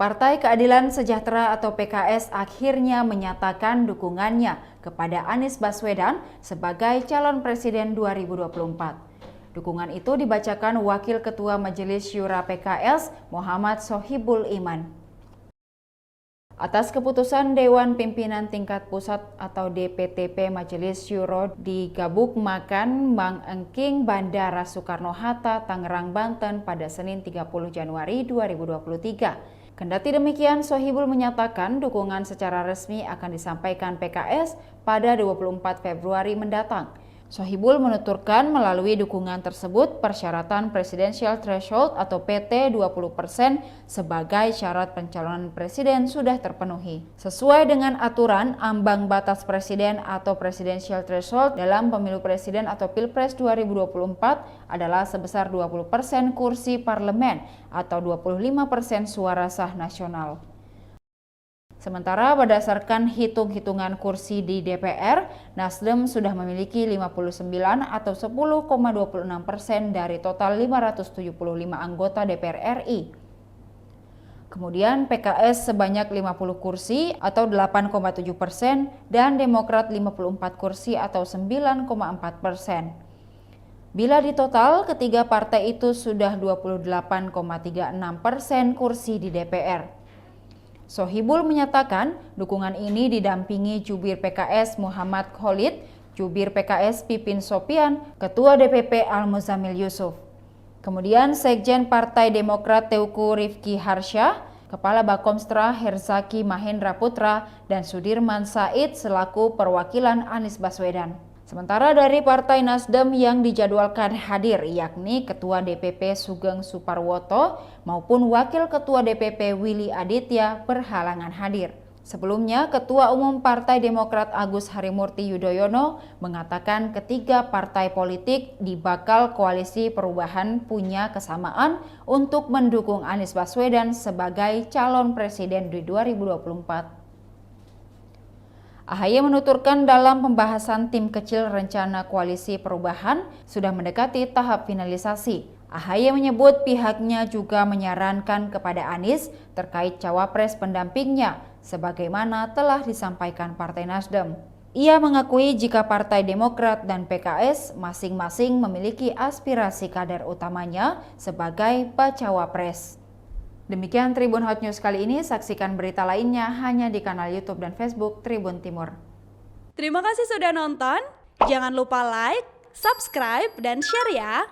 Partai Keadilan Sejahtera atau PKS akhirnya menyatakan dukungannya kepada Anies Baswedan sebagai calon presiden 2024. Dukungan itu dibacakan Wakil Ketua Majelis Syura PKS Muhammad Sohibul Iman. Atas keputusan Dewan Pimpinan Tingkat Pusat atau DPTP Majelis Syuro di Gabuk Makan Mang Engking Bandara Soekarno-Hatta, Tangerang, Banten pada Senin 30 Januari 2023. Kendati demikian, Sohibul menyatakan dukungan secara resmi akan disampaikan PKS pada 24 Februari mendatang. Sohibul menuturkan melalui dukungan tersebut persyaratan Presidential Threshold atau PT 20% sebagai syarat pencalonan presiden sudah terpenuhi. Sesuai dengan aturan, ambang batas presiden atau Presidential Threshold dalam pemilu presiden atau Pilpres 2024 adalah sebesar 20% kursi parlemen atau 25% suara sah nasional. Sementara berdasarkan hitung-hitungan kursi di DPR, Nasdem sudah memiliki 59 atau 10,26% dari total 575 anggota DPR RI. Kemudian PKS sebanyak 50 kursi atau 8,7% dan Demokrat 54 kursi atau 9,4%. Bila ditotal, ketiga partai itu sudah 28,36% kursi di DPR. Sohibul menyatakan dukungan ini didampingi Jubir PKS Muhammad Khalid, Jubir PKS Pipin Sopian, Ketua DPP Al-Muzamil Yusuf. Kemudian Sekjen Partai Demokrat Teuku Rifki Harsha, Kepala Bakomstra Herzaki Mahendra Putra, dan Sudirman Said selaku perwakilan Anies Baswedan. Sementara dari Partai Nasdem yang dijadwalkan hadir yakni Ketua DPP Sugeng Suparwoto maupun Wakil Ketua DPP Willy Aditya berhalangan hadir. Sebelumnya, Ketua Umum Partai Demokrat Agus Harimurti Yudhoyono mengatakan ketiga partai politik di bakal koalisi perubahan punya kesamaan untuk mendukung Anies Baswedan sebagai calon presiden di 2024. AHY menuturkan dalam pembahasan tim kecil rencana koalisi perubahan sudah mendekati tahap finalisasi. AHY menyebut pihaknya juga menyarankan kepada Anies terkait cawapres pendampingnya sebagaimana telah disampaikan Partai Nasdem. Ia mengakui jika Partai Demokrat dan PKS masing-masing memiliki aspirasi kader utamanya sebagai bacawa pres. Demikian Tribun Hot News kali ini, saksikan berita lainnya hanya di kanal YouTube dan Facebook Tribun Timur. Terima kasih sudah nonton, jangan lupa like, subscribe, dan share ya!